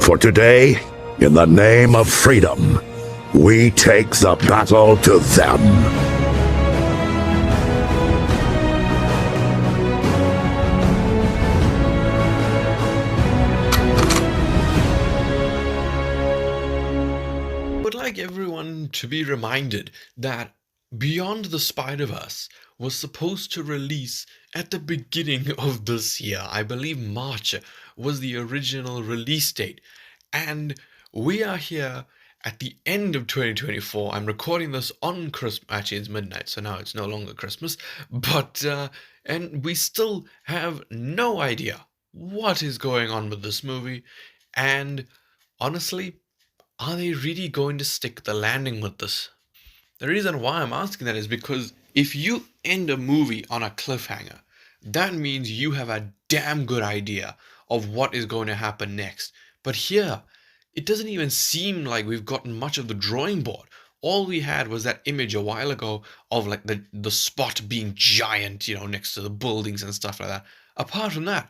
For today, in the name of freedom, we take the battle to them. Would like everyone to be reminded that Beyond the Spider-Verse was supposed to release at the beginning of this year. I believe March was the original release date. And we are here at the end of 2024. I'm recording this on Christmas. Actually, it's midnight, so now it's no longer Christmas. But, and we still have no idea what is going on with this movie. And honestly, are they really going to stick the landing with this? The reason why I'm asking that is because if you end a movie on a cliffhanger, that means you have a damn good idea of what is going to happen next. But here, it doesn't even seem like we've gotten much of the drawing board. All we had was that image a while ago of like the spot being giant, next to the buildings and stuff like that. Apart from that,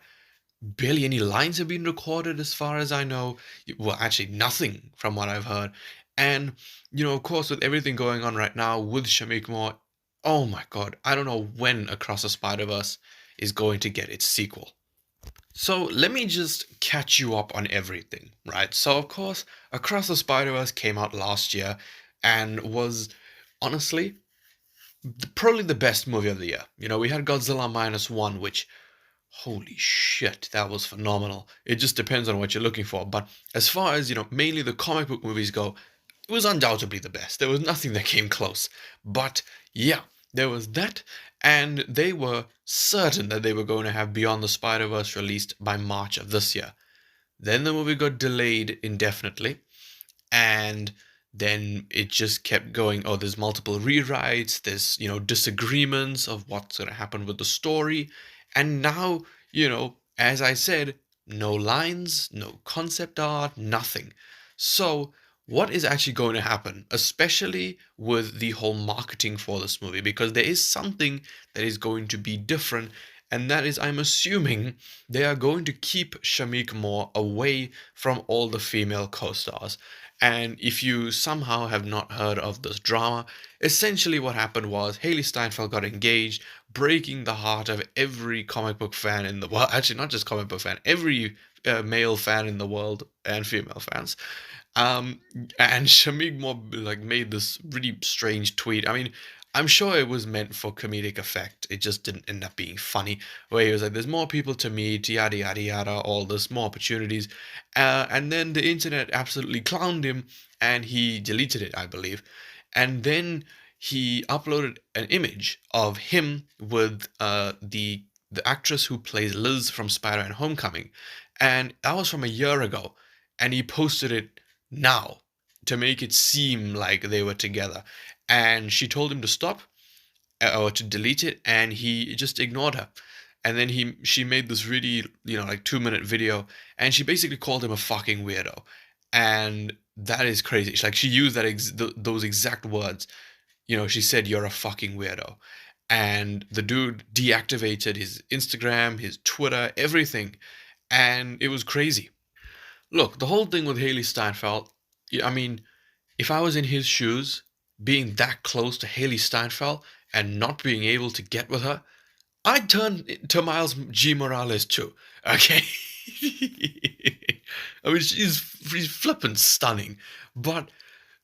barely any lines have been recorded as far as I know. Well, actually, nothing from what I've heard. And, of course, with everything going on right now with Shameik Moore, oh my God, I don't know when Across the Spider-Verse is going to get its sequel. So let me just catch you up on everything, right? So, of course, Across the Spider-Verse came out last year and was, honestly, probably the best movie of the year. We had Godzilla Minus One, which, holy shit, that was phenomenal. It just depends on what you're looking for. But as far as, mainly the comic book movies go, it was undoubtedly the best. There was nothing that came close. But yeah, there was that, and they were certain that they were going to have Beyond the Spider-Verse released by March of this year. Then the movie got delayed indefinitely, and then it just kept going. Oh, there's multiple rewrites, there's, disagreements of what's going to happen with the story. And now, as I said, no lines, no concept art, nothing. So, what is actually going to happen, especially with the whole marketing for this movie? Because there is something that is going to be different, and that is, I'm assuming, they are going to keep Shameik Moore away from all the female co-stars. And if you somehow have not heard of this drama, essentially what happened was Hailee Steinfeld got engaged, breaking the heart of every comic book fan in the world. Actually, not just comic book fan, every male fan in the world and female fans. And Shameik Moore made this really strange tweet. I mean, I'm sure it was meant for comedic effect. It just didn't end up being funny. Where he was like, "There's more people to meet, yada yada yada, all this, more opportunities," and then the internet absolutely clowned him, and he deleted it, I believe. And then he uploaded an image of him with the actress who plays Liz from Spider-Man Homecoming, and that was from a year ago, and he posted it now to make it seem like they were together. And she told him to stop or to delete it, and he just ignored her. And then she made this really 2-minute video, and she basically called him a fucking weirdo. And that is crazy. She used those exact words. She said, "You're a fucking weirdo." And the dude deactivated his Instagram, his Twitter, everything. And it was crazy. Look, the whole thing with Hailee Steinfeld, I mean, if I was in his shoes, being that close to Hailee Steinfeld and not being able to get with her, I'd turn to Miles G. Morales too. Okay? I mean, she's flippin' stunning. But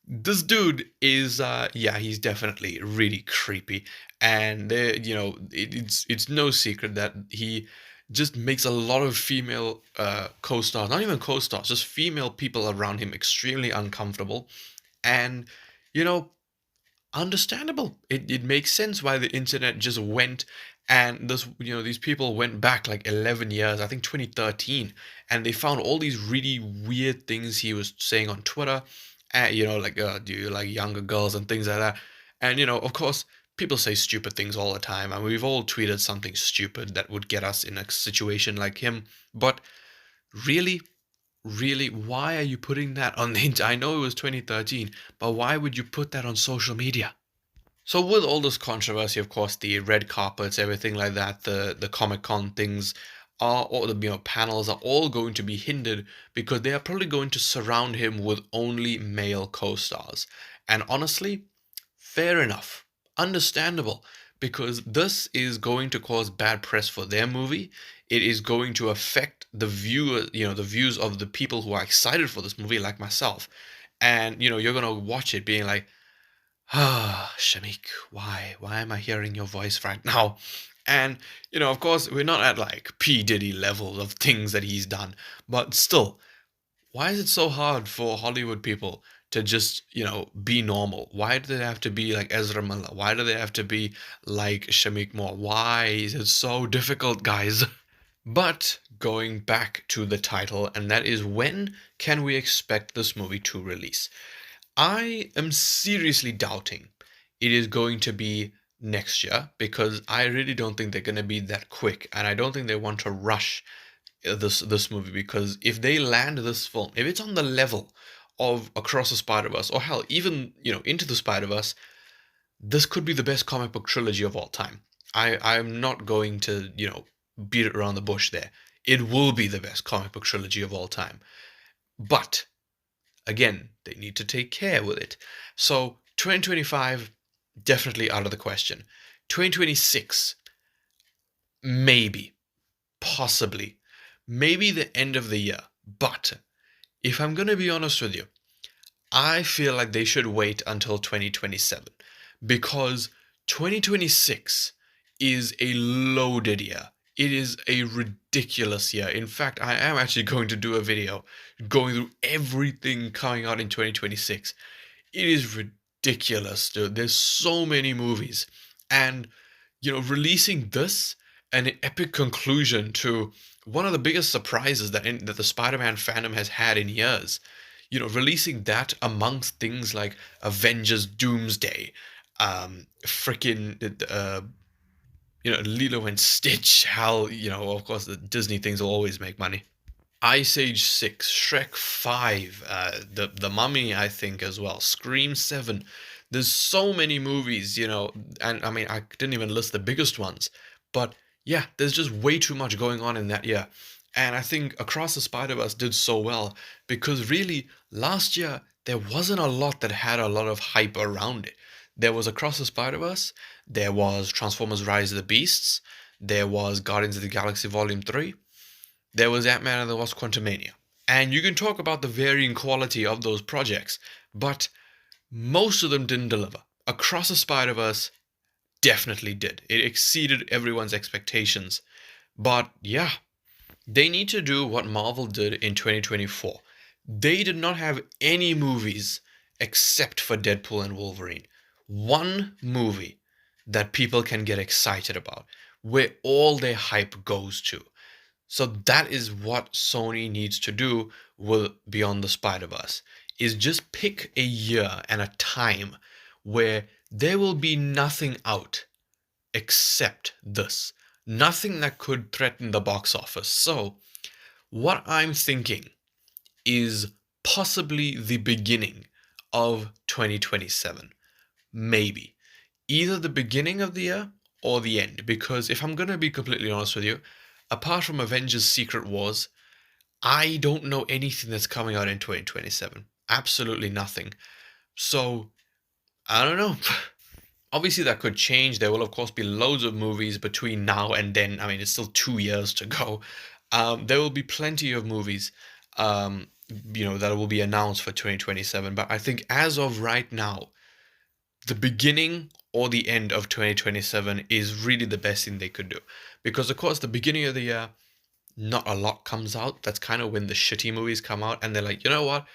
this dude is, he's definitely really creepy. And, it's no secret that he just makes a lot of female co-stars, not even co-stars, just female people around him extremely uncomfortable. And, understandable. It makes sense why the internet just went, and these people went back like 11 years, I think 2013, and they found all these really weird things he was saying on Twitter, and do you like younger girls and things like that. And of course, people say stupid things all the time, and we've all tweeted something stupid that would get us in a situation like him. But really, really, why are you putting that on the internet? I know it was 2013, but why would you put that on social media? So with all this controversy, of course, the red carpets, everything like that, the Comic-Con things, or the panels are all going to be hindered because they are probably going to surround him with only male co-stars. And honestly, fair enough, understandable, because this is going to cause bad press for their movie. It is going to affect the viewer, the views of the people who are excited for this movie, like myself. And you're gonna watch it being like, ah, Shameik, why am I hearing your voice right now? And of course, we're not at like P Diddy level of things that he's done, but still, why is it so hard for Hollywood people to just, be normal? Why do they have to be like Ezra Miller? Why do they have to be like Shameik Moore? Why is it so difficult, guys? But going back to the title, and that is, when can we expect this movie to release? I am seriously doubting it is going to be next year, because I really don't think they're going to be that quick, and I don't think they want to rush this movie, because if they land this film, if it's on the level of Across the Spider-Verse, or hell, even Into the Spider-Verse, this could be the best comic book trilogy of all time. I'm not going to beat it around the bush there. It will be the best comic book trilogy of all time. But again, they need to take care with it. So 2025, definitely out of the question. 2026, maybe, possibly, maybe the end of the year. But if I'm going to be honest with you, I feel like they should wait until 2027, because 2026 is a loaded year. It is a ridiculous year. In fact, I am actually going to do a video going through everything coming out in 2026. It is ridiculous, dude. There's so many movies. And, releasing this, an epic conclusion to one of the biggest surprises that the Spider-Man fandom has had in years. Releasing that amongst things like Avengers Doomsday, freaking, Lilo and Stitch, how, of course, the Disney things will always make money. Ice Age 6, Shrek 5, the Mummy, I think, as well, Scream 7. There's so many movies, and I mean, I didn't even list the biggest ones, but yeah, there's just way too much going on in that year. And I think Across the Spider-Verse did so well because really, last year, there wasn't a lot that had a lot of hype around it. There was Across the Spider-Verse, there was Transformers Rise of the Beasts, there was Guardians of the Galaxy Volume 3, there was Ant-Man and the Wasp: Quantumania. And you can talk about the varying quality of those projects, but most of them didn't deliver. Across the Spider-Verse definitely did. It exceeded everyone's expectations. But yeah, they need to do what Marvel did in 2024. They did not have any movies except for Deadpool and Wolverine. One movie that people can get excited about, where all their hype goes to. So that is what Sony needs to do with Beyond the Spider-Verse, is just pick a year and a time where there will be nothing out except this. Nothing that could threaten the box office. So what I'm thinking is possibly the beginning of 2027. Maybe. Either the beginning of the year or the end. Because if I'm going to be completely honest with you, apart from Avengers Secret Wars, I don't know anything that's coming out in 2027. Absolutely nothing. So, I don't know. Obviously, that could change. There will, of course, be loads of movies between now and then. I mean, it's still 2 years to go. There will be plenty of movies, that will be announced for 2027. But I think as of right now, the beginning or the end of 2027 is really the best thing they could do. Because, of course, the beginning of the year, not a lot comes out. That's kind of when the shitty movies come out. And they're like, you know what?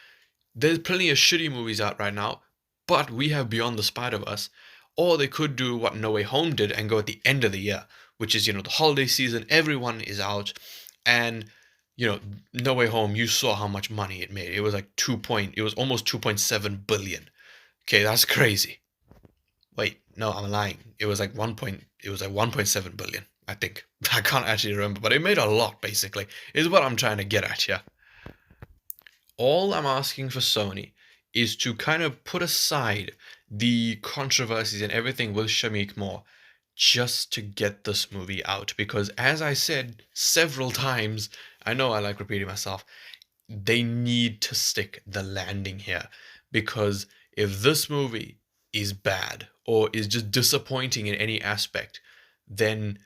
There's plenty of shitty movies out right now, but we have Beyond the Spider-Verse. Or they could do what No Way Home did and go at the end of the year, which is, the holiday season, everyone is out. And, No Way Home, you saw how much money it made. It was like it was almost 2.7 billion. Okay, that's crazy. Wait, no, I'm lying. It was like 1.7 billion, I think. I can't actually remember, but it made a lot, basically, is what I'm trying to get at here. All I'm asking for Sony is to kind of put aside the controversies and everything with Shameik Moore. just to get this movie out. Because as I said several times, I know I like repeating myself, they need to stick the landing here. Because if this movie is bad or is just disappointing in any aspect, then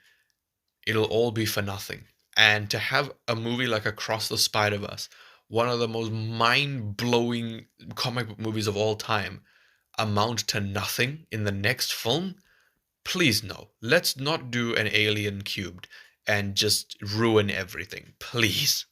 it'll all be for nothing. And to have a movie like Across the Spider-Verse, one of the most mind-blowing comic book movies of all time, amount to nothing in the next film, please no. Let's not do an Alien Cubed and just ruin everything, please.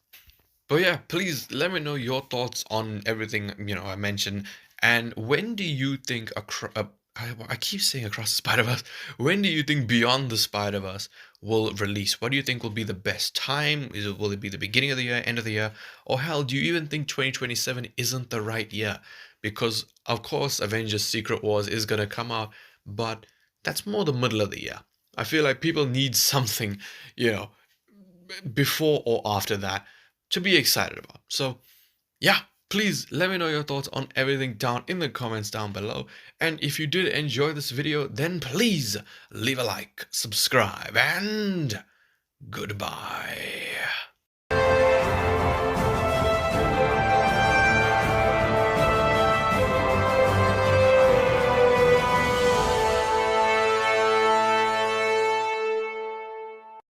But yeah, please let me know your thoughts on everything I mentioned. And when do you think I keep saying Across the Spider-Verse. When do you think Beyond the Spider-Verse will release? What do you think will be the best time? Will it be the beginning of the year, end of the year, or hell, do you even think 2027 isn't the right year? Because of course, Avengers: Secret Wars is gonna come out, but that's more the middle of the year. I feel like people need something, you know, before or after that to be excited about. So, yeah, please let me know your thoughts on everything down in the comments down below. And if you did enjoy this video, then please leave a like, subscribe, and goodbye.